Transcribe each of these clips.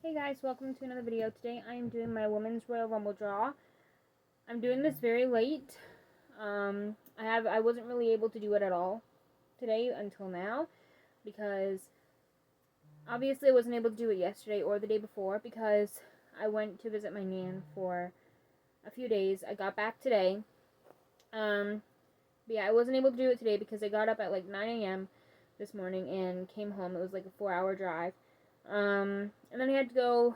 Hey guys, welcome to another video. Today I am doing my Women's Royal Rumble draw. I'm doing this very late. I wasn't really able to do it at all today until now because obviously I wasn't able to do it yesterday or the day before because I went to visit my nan for a few days. I got back today. But yeah, I wasn't able to do it today because I got up at like 9 a.m. this morning and came home. It was like a 4-hour drive. And then I had to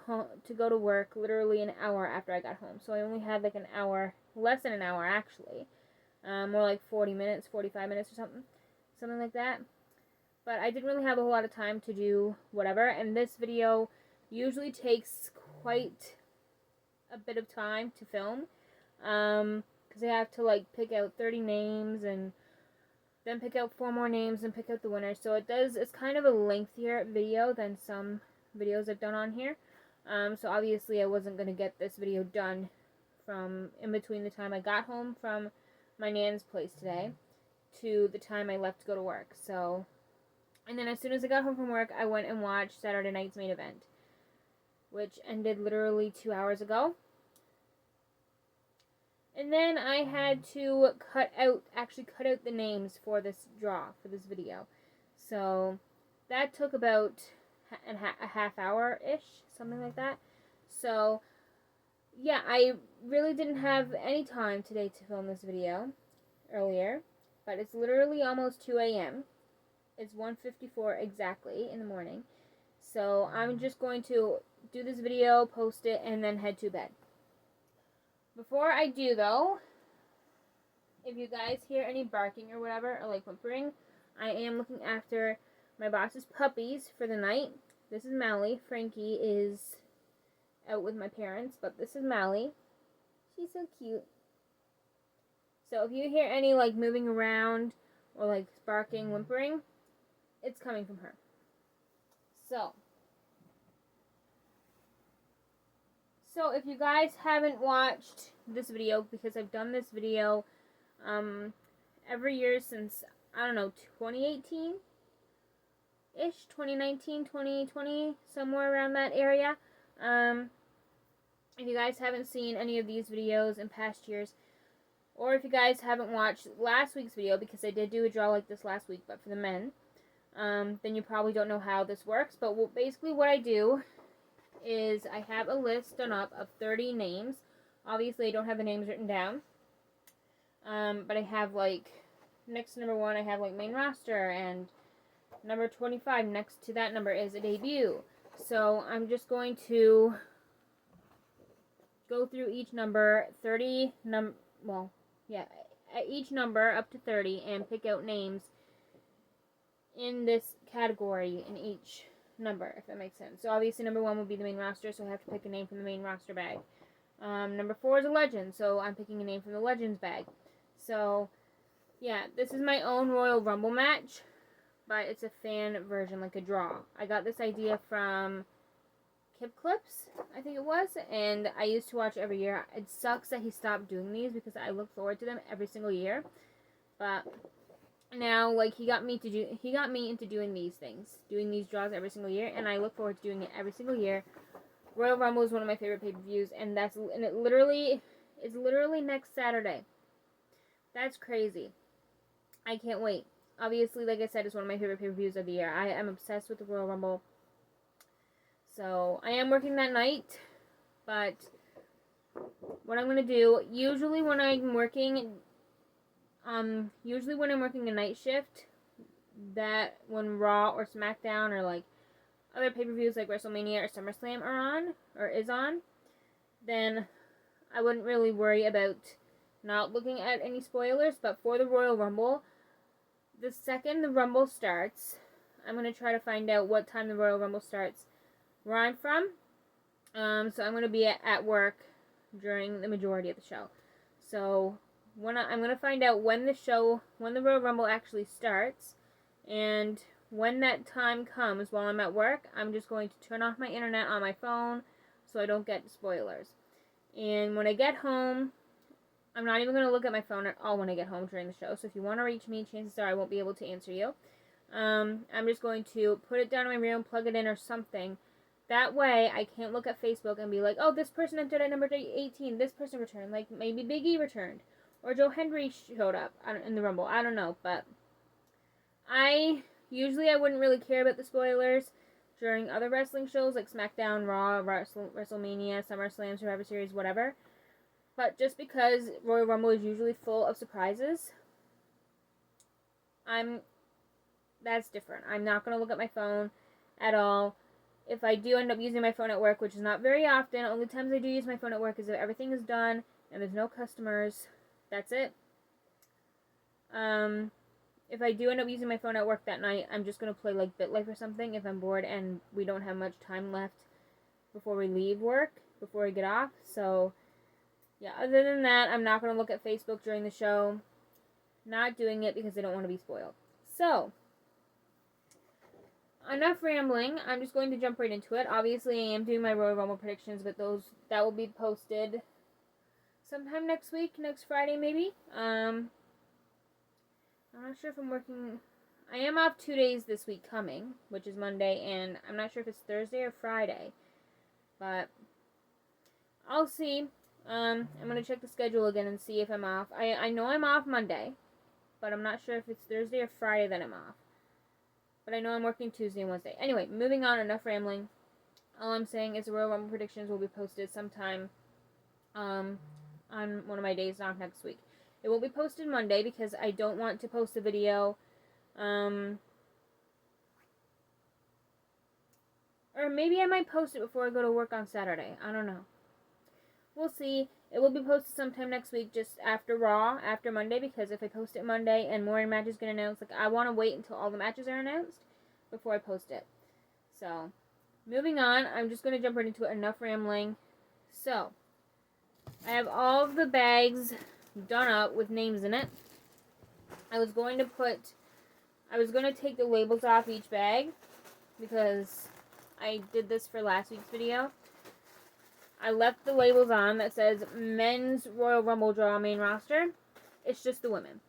go to work literally an hour after I got home. So I only had like an hour, less than an hour actually. More like 40 minutes, 45 minutes or something like that. But I didn't really have a whole lot of time to do whatever. And this video usually takes quite a bit of time to film. Because I have to like pick out 30 names and then pick out 4 more names and pick out the winners. So it's kind of a lengthier video than some videos I've done on here. So obviously I wasn't going to get this video done from in between the time I got home from my nan's place today to the time I left to go to work. So, and then as soon as I got home from work, I went and watched Saturday night's main event, which ended literally 2 hours ago. And then I had to cut out the names for this draw, for this video. So that took about a half hour-ish, something like that. So yeah, I really didn't have any time today to film this video earlier, but it's literally almost 2 a.m. It's 1:54 exactly in the morning. So I'm just going to do this video, post it, and then head to bed. Before I do, though, if you guys hear any barking or whatever, or like whimpering, I am looking after my boss's puppies for the night. This is Mally. Frankie is out with my parents, but this is Mally. She's so cute. So if you hear any like moving around or like barking, whimpering, it's coming from her. So if you guys haven't watched this video, because I've done this video every year since, I don't know, 2018-ish, 2019, 2020, somewhere around that area. If you guys haven't seen any of these videos in past years, or if you guys haven't watched last week's video, because I did do a draw like this last week, but for the men, then you probably don't know how this works. But basically what I do is I have a list done up of 30 names. Obviously I don't have the names written down, but I have like next to number 1 I have like main roster, and number 25 next to that number is a debut. So I'm just going to go through each number, each number up to 30, and pick out names in this category in each number, if that makes sense. So obviously number 1 will be the main roster, so I have to pick a name from the main roster bag. Number 4 is a legend, so I'm picking a name from the legends bag. So yeah, this is my own Royal Rumble match, but it's a fan version, like a draw. I got this idea from Kip Clips, I think it was, and I used to watch every year. It sucks that he stopped doing these because I look forward to them every single year, but now, like, he got me into doing these things, doing these draws every single year, and I look forward to doing it every single year. Royal Rumble is one of my favorite pay-per-views, and it's literally next Saturday. That's crazy. I can't wait. Obviously, like I said, it's one of my favorite pay-per-views of the year. I am obsessed with the Royal Rumble. So, I am working that night, but what I'm going to do, usually when I'm working a night shift, that when Raw or SmackDown or like other pay-per-views like WrestleMania or SummerSlam is on, then I wouldn't really worry about not looking at any spoilers. But for the Royal Rumble, the second the Rumble starts, I'm going to try to find out what time the Royal Rumble starts where I'm from. So I'm going to be at work during the majority of the show. So I'm going to find out when the Royal Rumble actually starts, and when that time comes while I'm at work, I'm just going to turn off my internet on my phone so I don't get spoilers. And when I get home, I'm not even going to look at my phone at all when I get home during the show. So if you want to reach me, chances are I won't be able to answer you. I'm just going to put it down in my room, plug it in or something, That way, I can't look at Facebook and be like, oh, this person entered at number 18, this person returned. Like, maybe Big E returned. Or Joe Hendry showed up in the Rumble. I don't know, but usually I wouldn't really care about the spoilers during other wrestling shows like SmackDown, Raw, WrestleMania, SummerSlam, Survivor Series, whatever. But just because Royal Rumble is usually full of surprises, that's different. I'm not going to look at my phone at all. If I do end up using my phone at work, which is not very often, only times I do use my phone at work is if everything is done and there's no customers. That's it. If I do end up using my phone at work that night, I'm just going to play like BitLife or something if I'm bored and we don't have much time left before we leave work, before we get off. So, yeah, other than that, I'm not going to look at Facebook during the show. Not doing it because I don't want to be spoiled. So, enough rambling. I'm just going to jump right into it. Obviously, I am doing my Royal Rumble predictions, but that will be posted sometime next week, next Friday maybe. I'm not sure if I'm working. I am off 2 days this week coming, which is Monday, and I'm not sure if it's Thursday or Friday, but I'll see. I'm going to check the schedule again and see if I'm off. I know I'm off Monday, but I'm not sure if it's Thursday or Friday that I'm off. But I know I'm working Tuesday and Wednesday. Anyway, moving on, enough rambling. All I'm saying is the Royal Rumble predictions will be posted sometime on one of my days off next week. It will be posted Monday because I don't want to post a video or maybe I might post it before I go to work on Saturday. I don't know. We'll see. It will be posted sometime next week, just after Raw, after Monday, because if I post it Monday and more matches get announced, like, I want to wait until all the matches are announced before I post it. So, moving on, I'm just going to jump right into it. Enough rambling. So, I have all of the bags done up with names in it. I was going to take the labels off each bag because I did this for last week's video. I left the labels on that says Men's Royal Rumble Draw Main Roster. It's just the women.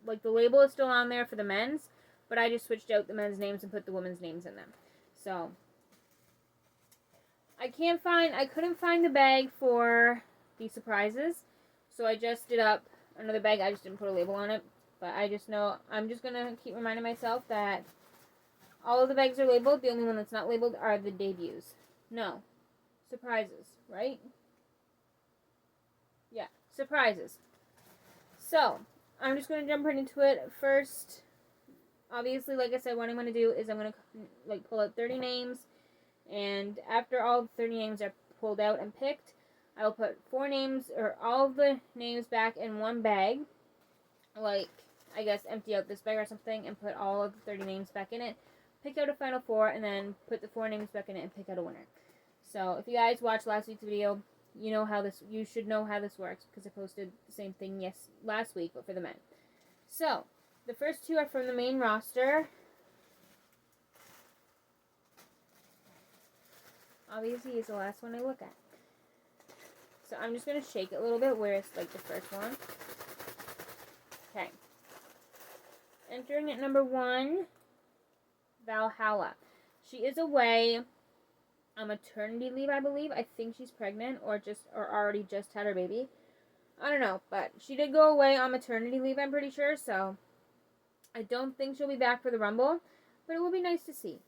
Like, the label is still on there for the men's, but I just switched out the men's names and put the women's names in them. So, I couldn't find the bag for the surprises, so I just did up another bag. I just didn't put a label on it, but I just know, I'm just going to keep reminding myself that all of the bags are labeled. The only one that's not labeled are the debuts. No. Surprises, right? Yeah, surprises. So, I'm just going to jump right into it. First, obviously, like I said, what I'm going to do is I'm going to pull out 30 names, and after all 30 names are pulled out and picked, I will put 4 names, or all of the names back in one bag, like, I guess, empty out this bag or something, and put all of the 30 names back in it, pick out a final 4, and then put the 4 names back in it and pick out a winner. So, if you guys watched last week's video, you should know how this works, because I posted the same thing last week, but for the men. So, the first 2 are from the main roster. Obviously, is the last one I look at. So, I'm just going to shake it a little bit, where it's like the first one. Okay. Entering at number 1, Valhalla. She is away on maternity leave, I believe. I think she's pregnant or already just had her baby. I don't know, but she did go away on maternity leave, I'm pretty sure, so I don't think she'll be back for the Rumble, but it will be nice to see.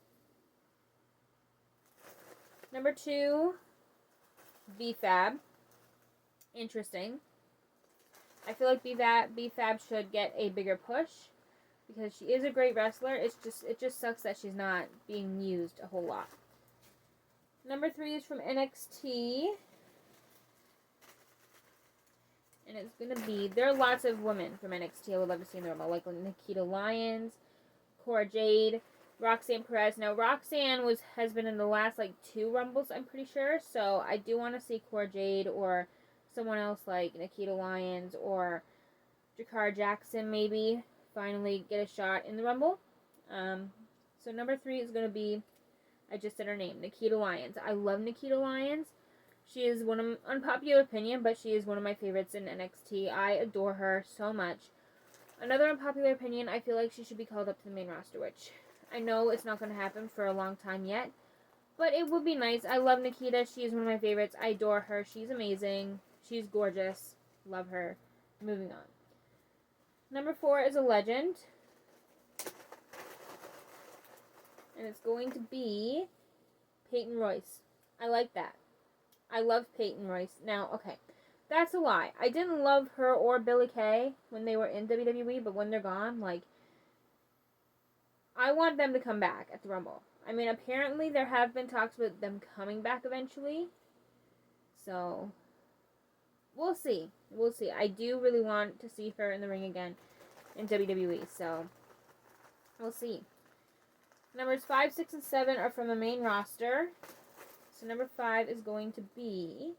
Number 2, B-Fab. Interesting. I feel like B-Fab should get a bigger push because she is a great wrestler. It just sucks that she's not being used a whole lot. Number 3 is from NXT. And it's going to be... There are lots of women from NXT I would love to see in the Rumble. Like Nikita Lyons, Cora Jade, Roxanne Perez. Now, Roxanne has been in the last, 2 Rumbles, I'm pretty sure. So, I do want to see Cora Jade or someone else like Nikita Lyons or Jakar Jackson, maybe, finally get a shot in the Rumble. So, number 3 is going to be... I just said her name, Nikita Lyons. I love Nikita Lyons. She is unpopular opinion, but she is one of my favorites in NXT. I adore her so much. Another unpopular opinion, I feel like she should be called up to the main roster, which I know it's not going to happen for a long time yet, But it would be nice. I love Nikita. She is one of my favorites. I adore her. She's amazing. She's gorgeous. Love her. Moving on. Number 4 is a legend. And it's going to be Peyton Royce. I like that. I love Peyton Royce. Now, okay. That's a lie. I didn't love her or Billie Kay when they were in WWE, but when they're gone, like, I want them to come back at the Rumble. I mean, apparently there have been talks about them coming back eventually. So, we'll see. We'll see. I do really want to see her in the ring again in WWE. So, we'll see. Numbers 5, 6, and 7 are from the main roster. So, number 5 is going to be...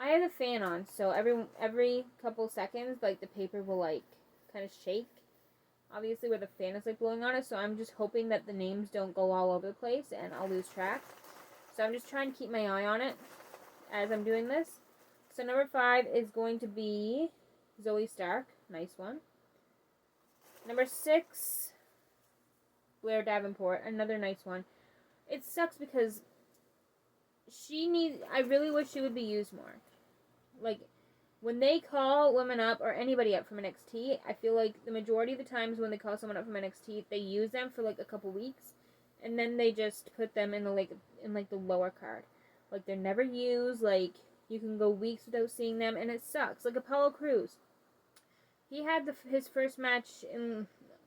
I have the fan on, so every couple seconds, like, the paper will, like, kind of shake. Obviously, where the fan is, like, blowing on it. So, I'm just hoping that the names don't go all over the place and I'll lose track. So, I'm just trying to keep my eye on it as I'm doing this. So, number 5 is going to be Zoe Stark. Nice one. Number 6, Blair Davenport. Another nice one. It sucks because I really wish she would be used more. Like, when they call women up or anybody up from NXT, I feel like the majority of the times when they call someone up from NXT, they use them for like a couple weeks, and then they just put them in the lower card. Like, they're never used. Like, you can go weeks without seeing them, and it sucks. Like Apollo Crews, he had his first match in,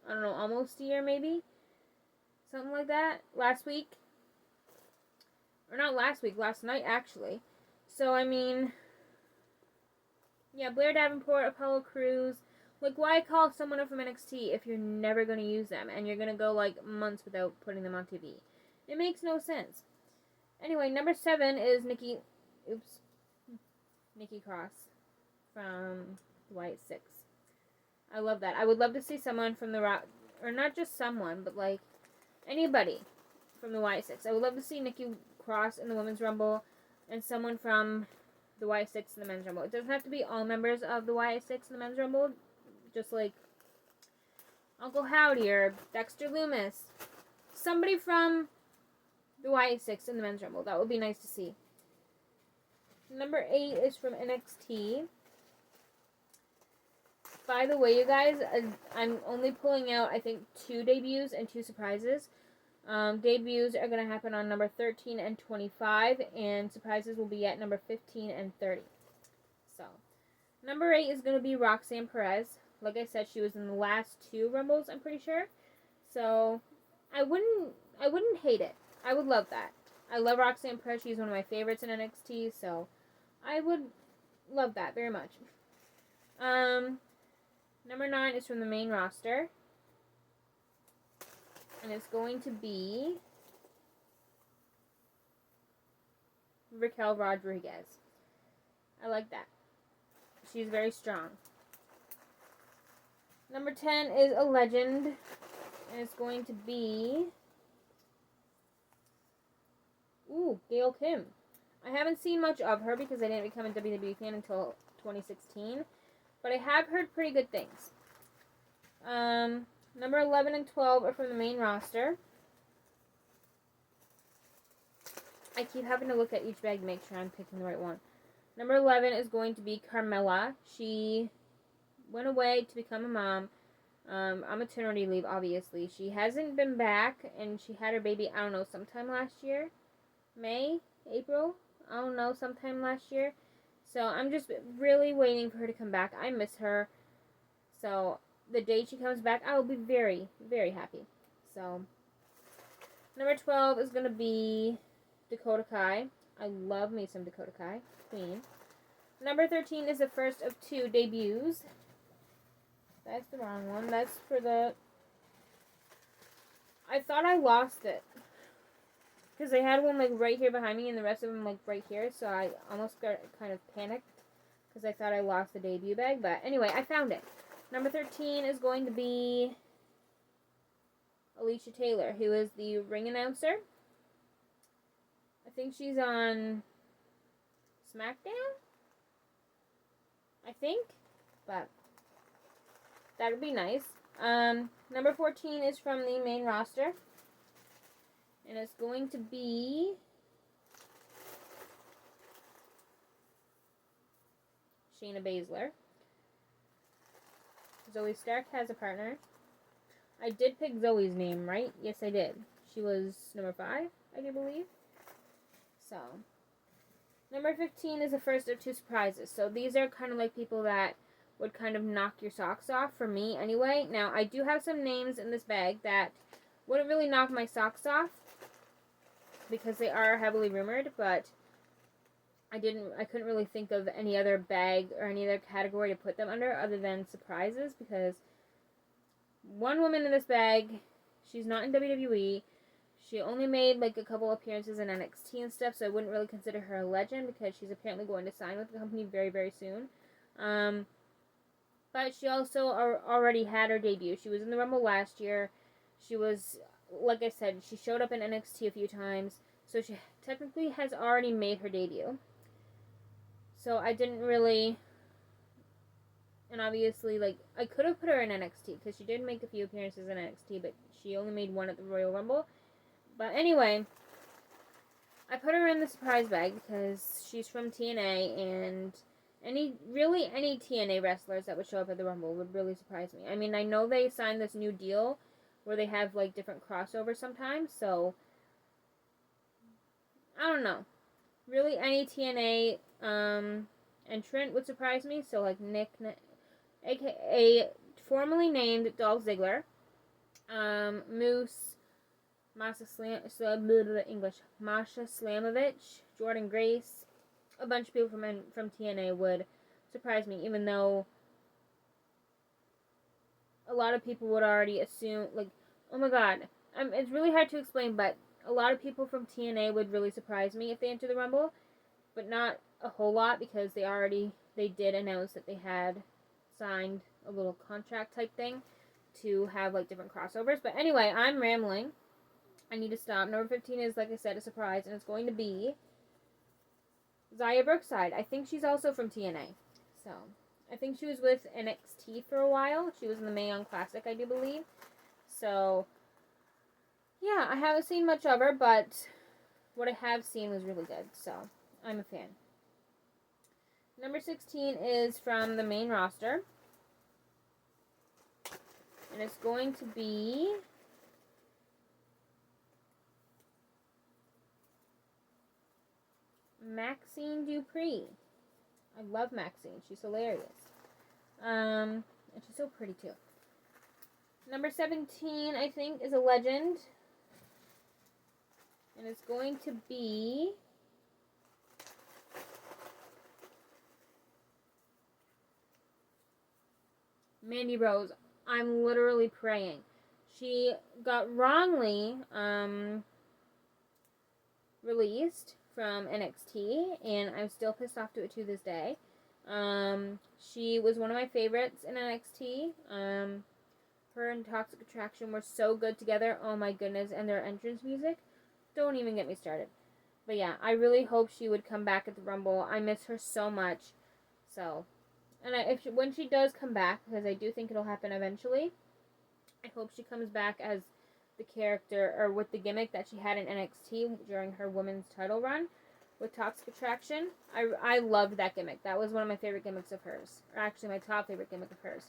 I don't know, almost a year maybe, something like that, last week, or not last week, last night actually. So I mean. Yeah, Blair Davenport, Apollo Crews. Like, why call someone up from NXT if you're never going to use them and you're going to go, like, months without putting them on TV? It makes no sense. Anyway, number 7 is Nikki Cross from the White 6. I love that. I would love to see someone from the Rock, or not just someone, but, like, anybody from the White 6. I would love to see Nikki Cross in the Women's Rumble and someone from the Y6 in the Men's Rumble. It doesn't have to be all members of the Y6 in the Men's Rumble. Just like Uncle Howdy or Dexter Loomis. Somebody from the Y6 in the Men's Rumble. That would be nice to see. Number 8 is from NXT. By the way, you guys, I'm only pulling out, I think, 2 debuts and 2 surprises. Debuts are going to happen on number 13 and 25, and surprises will be at number 15 and 30. So, number 8 is going to be Roxanne Perez. Like I said, she was in the last 2 Rumbles, I'm pretty sure. So, I wouldn't hate it. I would love that. I love Roxanne Perez. She's one of my favorites in NXT, so I would love that very much. Number 9 is from the main roster. And it's going to be Raquel Rodriguez. I like that. She's very strong. Number 10 is a legend. And it's going to be... Gail Kim. I haven't seen much of her because I didn't become a WWE fan until 2016. But I have heard pretty good things. Number 11 and 12 are from the main roster. I keep having to look at each bag to make sure I'm picking the right one. Number 11 is going to be Carmella. She went away to become a mom. On maternity leave, obviously. She hasn't been back, and she had her baby, I don't know, sometime last year. May? April? I don't know, sometime last year. So I'm just really waiting for her to come back. I miss her. So the day she comes back, I will be very, very happy. So, number 12 is going to be Dakota Kai. I love me some Dakota Kai. Queen. Number 13 is the first of 2 debuts. That's the wrong one. That's for the... I thought I lost it. Because I had one, like, right here behind me and the rest of them, like, right here. So I almost got kind of panicked. Because I thought I lost the debut bag. But anyway, I found it. Number 13 is going to be Alicia Taylor, who is the ring announcer. I think she's on SmackDown? I think. But that would be nice. Number 14 is from the main roster. And it's going to be Shayna Baszler. Zoe Stark has a partner. I did pick Zoe's name, right? Yes, I did. She was number 5, I do believe. So, number 15 is the first of 2 surprises. So these are kind of like people that would kind of knock your socks off, for me anyway. Now, I do have some names in this bag that wouldn't really knock my socks off because they are heavily rumored, but I couldn't really think of any other bag or any other category to put them under other than surprises, because one woman in this bag, she's not in WWE. She only made like a couple appearances in NXT and stuff, so I wouldn't really consider her a legend because she's apparently going to sign with the company very, very soon. But she also already had her debut. She was in the Rumble last year. She was, like I said, she showed up in NXT a few times, so she technically has already made her debut. So I didn't really, and obviously, like, I could have put her in NXT because she did make a few appearances in NXT, but she only made one at the Royal Rumble. But anyway, I put her in the surprise bag because she's from TNA, and any TNA wrestlers that would show up at the Rumble would really surprise me. I mean, I know they signed this new deal where they have like different crossovers sometimes, so I don't know. Really, any TNA entrant would surprise me. So like Nick, aka formerly named Dolph Ziggler, Moose, Masha Slamovich, Jordan Grace, a bunch of people from TNA would surprise me, even though a lot of people would already assume, like, oh my god, it's really hard to explain, but a lot of people from TNA would really surprise me if they enter the Rumble, but not a whole lot because they did announce that they had signed a little contract type thing to have like different crossovers. But anyway, I'm rambling. I need to stop. Number 15 is, like I said, a surprise, and it's going to be Xia Brookside. I think she's also from TNA. So, I think she was with NXT for a while. She was in the Mae Young Classic, I do believe. So, yeah, I haven't seen much of her, but what I have seen was really good. So, I'm a fan. Number 16 is from the main roster. And it's going to be Maxine Dupree. I love Maxine. She's hilarious. And she's so pretty too. Number 17, I think, is a legend. And it's going to be Mandy Rose. I'm literally praying. She got wrongly released from NXT, and I'm still pissed off to it to this day. She was one of my favorites in NXT. Her and Toxic Attraction were so good together. Oh my goodness, and their entrance music. Don't even get me started. But yeah, I really hope she would come back at the Rumble. I miss her so much. So, and when she does come back, because I do think it'll happen eventually, I hope she comes back as the character, or with the gimmick that she had in NXT during her women's title run with Toxic Attraction. I loved that gimmick. That was one of my favorite gimmicks of hers. Or actually my top favorite gimmick of hers.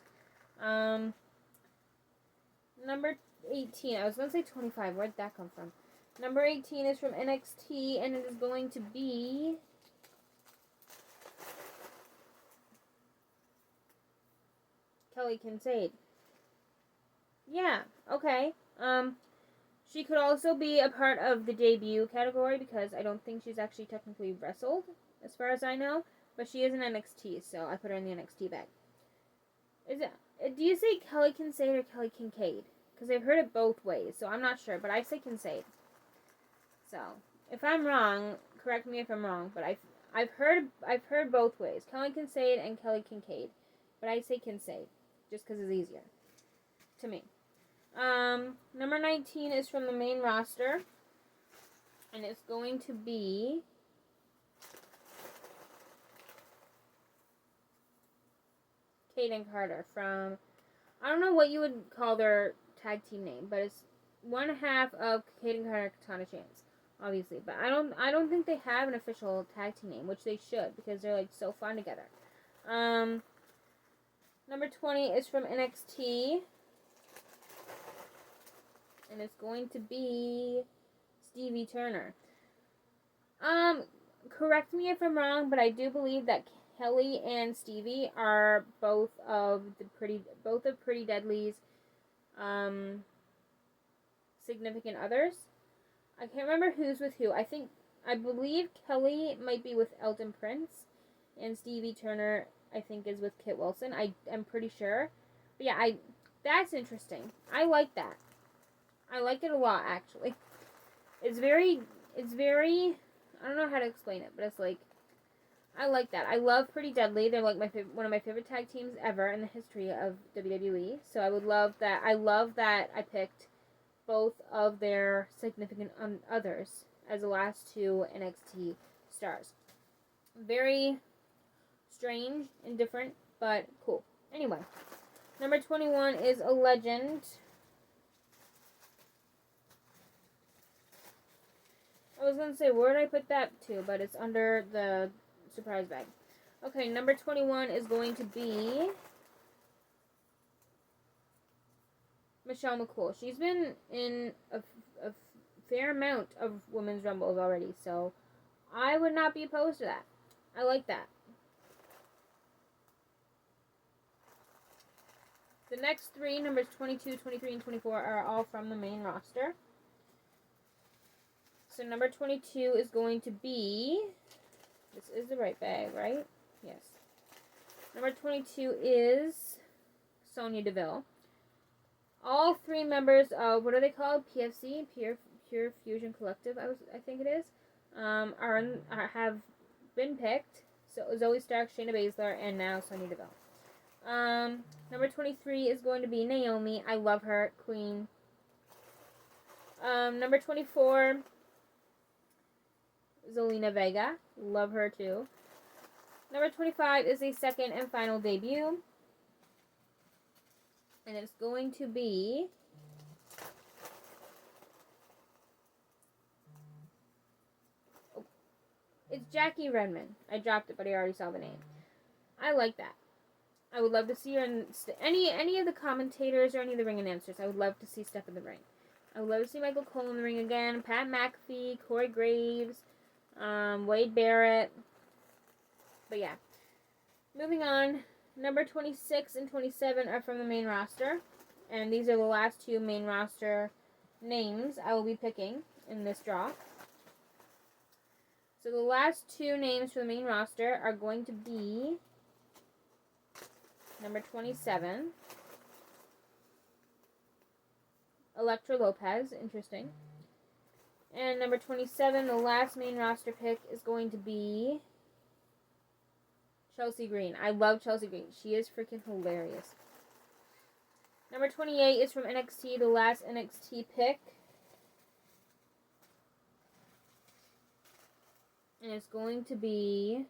Number 18. I was going to say 25. Where'd that come from? Number 18 is from NXT, and it is going to be Kelly Kincaid. Yeah, okay. She could also be a part of the debut category because I don't think she's actually technically wrestled, as far as I know. But she is in NXT, so I put her in the NXT bag. Do you say Kelly Kincaid or Kelly Kincaid? Because I've heard it both ways, so I'm not sure, but I say Kincaid. So, if I'm wrong, correct me if I'm wrong, but I've heard both ways. Kelly Kincaid and Kelly Kincaid. But I say Kincaid, just because it's easier. To me. Number 19 is from the main roster. And it's going to be Kayden Carter from, I don't know what you would call their tag team name, but it's one half of Kaden Carter, Katana Chance, obviously. But I don't think they have an official tag team name, which they should because they're like so fun together. Number 20 is from NXT, and it's going to be Stevie Turner. Correct me if I'm wrong, but I do believe that Kelly and Stevie are both of Pretty Deadly's significant others. I can't remember who's with who. I believe Kelly might be with Elton Prince, and Stevie Turner I think is with Kit Wilson. I am pretty sure. But yeah, that's interesting. I like that. I like it a lot actually. It's very I don't know how to explain it, but it's like I like that. I love Pretty Deadly. They're like one of my favorite tag teams ever in the history of WWE. So I would love that. I love that I picked both of their significant others as the last two NXT stars. Very strange and different, but cool. Anyway, number 21 is a legend. I was going to say, where did I put that to? But it's under the surprise bag. Okay, number 21 is going to be Michelle McCool. She's been in a fair amount of Women's Rumbles already, so I would not be opposed to that. I like that. The next three, numbers 22, 23, and 24, are all from the main roster. So number 22 is going to be, this is the right bag, right? Yes. Number 22 is Sonya Deville. All three members of, what are they called? PFC, Pure Fusion Collective, I think it is, have been picked. So Zoe Stark, Shayna Baszler, and now Sonya Deville. Number 23 is going to be Naomi. I love her, Queen. Number 24, Zelina Vega. Love her too. Number 25 is a second and final debut. And it's going to be it's Jackie Redmond. I dropped it, but I already saw the name. I like that. I would love to see her in any of the commentators or any of the ring announcers. I would love to see Steph in the ring. I would love to see Michael Cole in the ring again. Pat McAfee, Corey Graves, Wade Barrett. But yeah. Moving on. Number 26 and 27 are from the main roster. And these are the last two main roster names I will be picking in this draw. So the last two names for the main roster are going to be number 27, Elektra Lopez. Interesting. And number 27, the last main roster pick, is going to be Chelsea Green. I love Chelsea Green. She is freaking hilarious. Number 28 is from NXT, the last NXT pick. And it's going to be,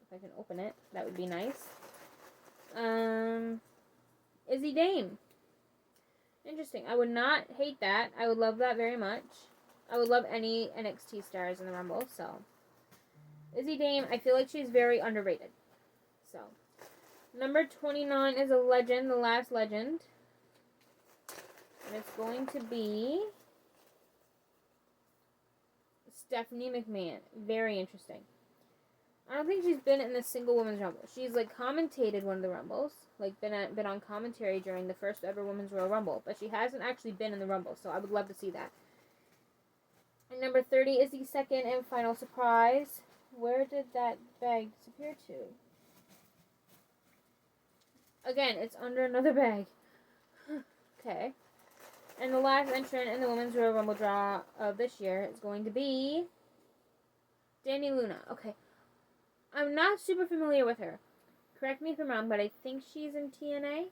if I can open it, that would be nice. Izzy Dame. Interesting. I would not hate that. I would love that very much. I would love any NXT stars in the Rumble, so. Izzy Dame, I feel like she's very underrated. So. Number 29 is a legend, the last legend. And it's going to be Stephanie McMahon. Very interesting. I don't think she's been in a single Women's Rumble. She's, like, commentated one of the Rumbles. Like, been on commentary during the first ever Women's Royal Rumble. But she hasn't actually been in the Rumble, so I would love to see that. And number 30 is the second and final surprise. Where did that bag disappear to? Again, it's under another bag. Okay. And the last entrant in the Women's Royal Rumble draw of this year is going to be Dani Luna. Okay. I'm not super familiar with her. Correct me if I'm wrong, but I think she's in TNA.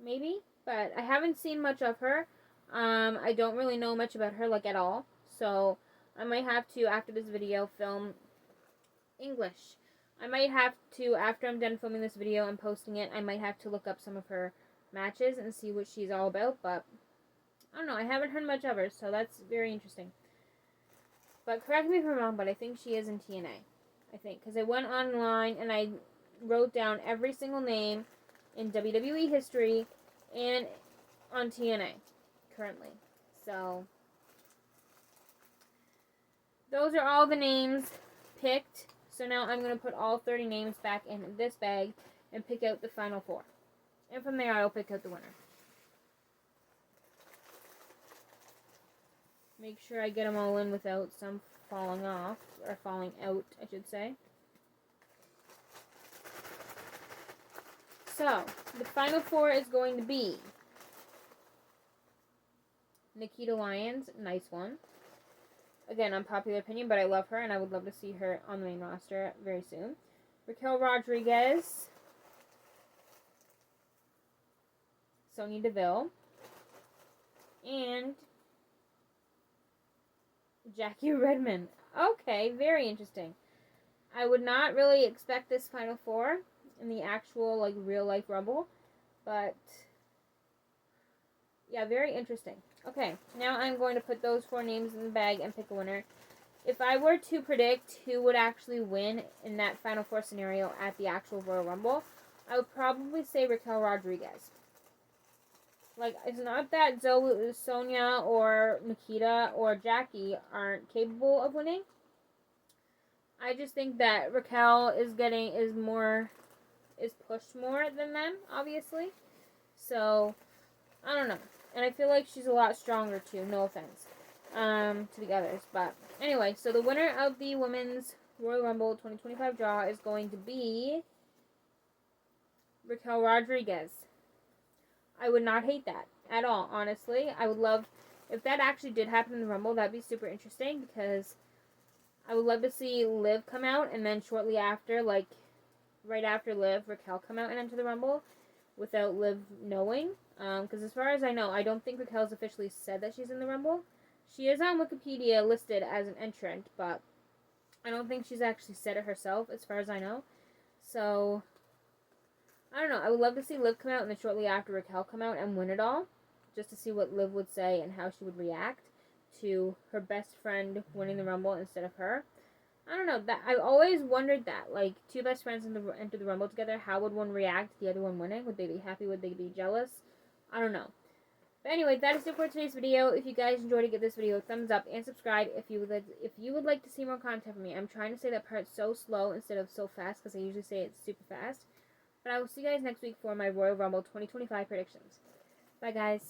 Maybe? But I haven't seen much of her. I don't really know much about her, like, at all. So, I might have to, after this video, film English. I might have to, after I'm done filming this video and posting it, I might have to look up some of her matches and see what she's all about. But I don't know. I haven't heard much of her, so that's very interesting. But correct me if I'm wrong, but I think she is in TNA. I think. Because I went online and I wrote down every single name in WWE history and on TNA currently. So, those are all the names picked. So now I'm going to put all 30 names back in this bag and pick out the final 4. And from there, I'll pick out the winner. Make sure I get them all in without some falling off, or falling out, I should say. So, the final 4 is going to be Nikita Lyons, nice one. Again, unpopular opinion, but I love her, and I would love to see her on the main roster very soon. Raquel Rodriguez, Sonya Deville, and Jackie Redmond. Okay, very interesting. I would not really expect this final 4 in the actual, like, real-life Rumble, but yeah, very interesting. Okay, now I'm going to put those 4 names in the bag and pick a winner. If I were to predict who would actually win in that Final 4 scenario at the actual Royal Rumble, I would probably say Raquel Rodriguez. Like, it's not that Sonya or Nikita or Jackie aren't capable of winning. I just think that Raquel is pushed more than them, obviously. So, I don't know. And I feel like she's a lot stronger too, no offense to the others. But anyway, so the winner of the Women's Royal Rumble 2025 draw is going to be Raquel Rodriguez. I would not hate that at all, honestly. I would love, if that actually did happen in the Rumble, that'd be super interesting because I would love to see Liv come out and then shortly after, like right after Liv, Raquel come out and enter the Rumble without Liv knowing. Because as far as I know, I don't think Raquel's officially said that she's in the Rumble. She is on Wikipedia listed as an entrant, but I don't think she's actually said it herself, as far as I know. So, I don't know. I would love to see Liv come out and then shortly after Raquel come out and win it all. Just to see what Liv would say and how she would react to her best friend winning the Rumble instead of her. I don't know. That I've always wondered that. Like, 2 best friends enter the Rumble together, how would one react to the other one winning? Would they be happy? Would they be jealous? I don't know. But anyway, that is it for today's video. If you guys enjoyed it, give this video a thumbs up and subscribe if you would like to see more content from me. I'm trying to say that part so slow instead of so fast because I usually say it super fast. But I will see you guys next week for my Royal Rumble 2025 predictions. Bye, guys.